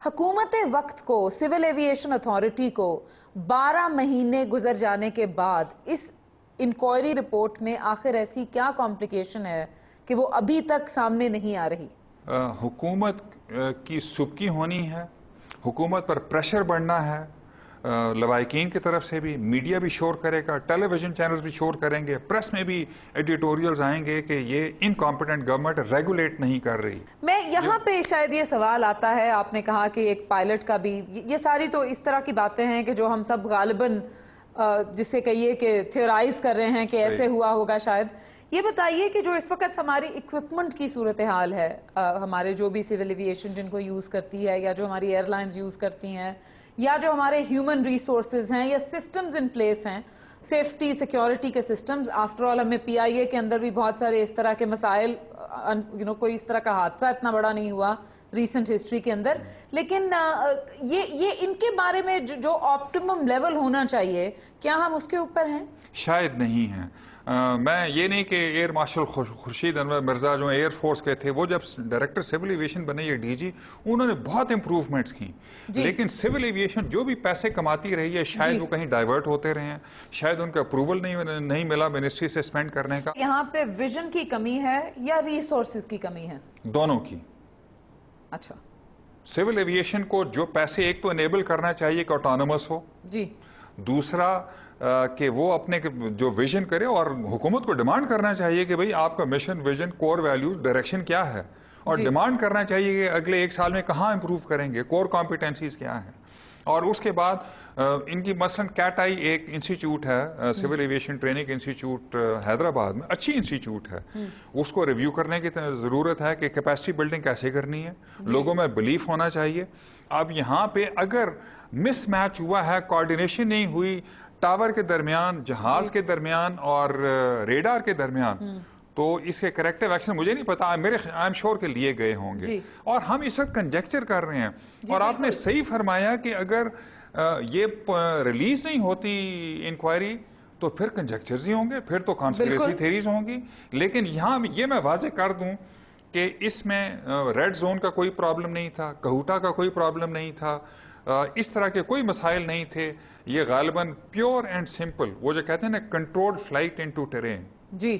حکومت وقت کو سول ایویشن اتھارٹی کو 12 مہینے گزر جانے کے بعد اس انکوائری رپورٹ میں آخر ایسی کیا کمپلیکیشن ہے کہ وہ ابھی تک سامنے نہیں آ رہی؟ حکومت کی سبکی ہونی ہے، حکومت پر پریشر بڑھنا ہے، لوائقین کی طرف سے بھی، میڈیا بھی شور کرے گا، ٹیلی ویژن چینلز بھی شور کریں گے، پریس میں بھی ایڈیٹوریلز آئیں گے کہ یہ انکمپیٹنٹ گورنمنٹ ریگولیٹ نہیں کر رہی۔ میں یہاں پہ شاید یہ سوال آتا ہے، آپ نے کہا کہ ایک پائلٹ کا بھی، یہ ساری تو اس طرح کی باتیں ہیں کہ جو ہم سب غالباً جسے کہیے کہ تھیورائز کر رہے ہیں کہ ایسے ہوا ہوگا شاید۔ یہ بتائیے کہ جو اس وقت ہماری اکوپمنٹ کی صورتحال ہے، ہمارے جو بھی سول ایویشن جن کو یوز کرتی ہے یا جو ہماری ایئر لائنز یوز کرتی ہیں یا جو ہمارے ہیومن ریسورسز ہیں یا سسٹمز ان پلیس ہیں، سیفٹی سیکیورٹی کے سسٹمز، آفٹر آل ہمیں پی آئی اے کے اندر بھی بہت سارے اس طرح کے مسائل، کوئی اس طرح کا حادثہ اتنا بڑا نہیں ہوا ریسنٹ ہسٹری کے اندر، لیکن یہ ان کے بارے میں جو آپٹیمم لیول ہونا چاہیے، کیا ہم اس کے اوپر ہیں؟ شاید نہیں ہیں۔ میں یہ نہیں کہ ایئر مارشل خورشید انور مرزا جو ایئر فورس کے تھے، وہ جب ڈائریکٹر سول ایویشن بنے یا ڈی جی، انہوں نے بہت امپروومنٹس کی، لیکن سول ایویشن جو بھی پیسے کماتی رہی ہے، شاید وہ کہیں ڈائیورٹ ہوتے رہے ہیں، شاید ان کا اپروول نہیں ملا منسٹری سے اسپینڈ کرنے کا۔ یہاں پہ ویژن کی کمی ہے یا ریسورسز کی کمی ہے؟ دونوں کی۔ اچھا، سول ایویشن کو جو پیسے ایک تو انیبل کرنا چاہیے کہ آٹونومس ہو، جی، دوسرا کہ وہ اپنے جو ویژن کرے، اور حکومت کو ڈیمانڈ کرنا چاہیے کہ بھئی آپ کا مشن، ویژن، کور ویلیوز، ڈائریکشن کیا ہے، اور ڈیمانڈ کرنا چاہیے کہ اگلے 1 سال میں کہاں امپروو کریں گے، کور کمپیٹنسیز کیا ہیں۔ اور اس کے بعد ان کی مثلاً کیٹ آئی ایک انسٹیٹیوٹ ہے، civil aviation training institute Hyderabad میں، اچھی انسٹیٹیوٹ ہے، اس کو ریویو کرنے کی ضرورت ہے کہ کیپیسٹی بلڈنگ کیسے کرنی ہے، لوگوں میں بلیف ہونا چاہیے۔ اب یہاں پہ اگر مس میچ ہوا ہے، کوارڈینیشن نہیں ہوئی ٹاور کے درمیان، جہاز کے درمیان اور ریڈار کے درمیان، تو اس کے کریکٹیو ایکشن مجھے نہیں پتا، آئی ایم شور کے لیے گئے ہوں گے، اور ہم اس وقت کنجیکچر کر رہے ہیں۔ اور آپ نے صحیح فرمایا کہ اگر یہ ریلیز نہیں ہوتی انکوائری تو پھر کنجیکچرز ہی ہوں گے، پھر تو کانسپریسی تھیریز ہوں گی۔ لیکن یہاں یہ میں واضح کر دوں کہ اس میں ریڈ زون کا کوئی پرابلم نہیں تھا، کہوٹا کا کوئی پرابلم نہیں تھا، اس طرح کے کوئی مسائل نہیں تھے۔ یہ غالباً پیور اینڈ سمپل، وہ جو کہتے ہیں نا کنٹرولڈ فلائٹ انٹو ٹرین، جی،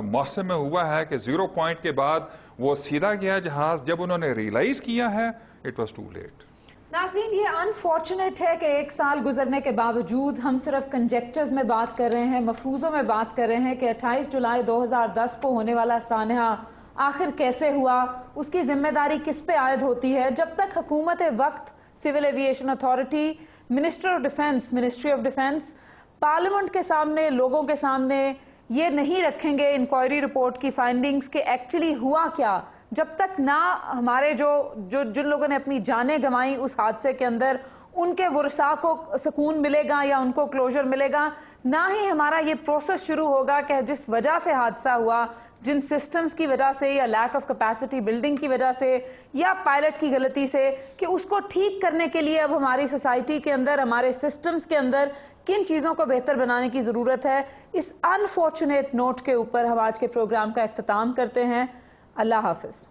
موسم میں ہوا ہے کہ 0 پوائنٹ کے بعد وہ سیدھا گیا جہاز، جب انہوں نے ریئلائز کیا ہے اٹ واز ٹو لیٹ۔ ناظرین، یہ انفارچونیٹ ہے کہ 1 سال گزرنے کے باوجود ہم صرف کنجیکچرز میں بات کر رہے ہیں، مفروضوں میں بات کر رہے ہیں کہ 28 جولائی 2010 کو ہونے والا سانحہ آخر کیسے ہوا، اس کی ذمہ داری کس پہ عائد ہوتی ہے۔ جب تک حکومت وقت، civil aviation authority, ministry of defence parliament کے سامنے، لوگوں کے سامنے یہ نہیں رکھیں گے انکوائری رپورٹ کی فائنڈنگز کہ ایکچولی ہوا کیا، جب تک نہ ہمارے جن لوگوں نے اپنی جانیں گنوائیں اس حادثے کے اندر، ان کے ورثاء کو سکون ملے گا یا ان کو کلوجر ملے گا، نہ ہی ہمارا یہ پروسیس شروع ہوگا کہ جس وجہ سے حادثہ ہوا، جن سسٹمز کی وجہ سے یا لیک آف کیپیسٹی بلڈنگ کی وجہ سے یا پائلٹ کی غلطی سے، کہ اس کو ٹھیک کرنے کے لیے اب ہماری سوسائٹی کے اندر، ہمارے سسٹمز کے اندر کن چیزوں کو بہتر بنانے کی ضرورت ہے۔ اس انفارچونیٹ نوٹ کے اوپر ہم آج کے پروگرام کا اختتام کرتے ہیں۔ اللہ حافظ۔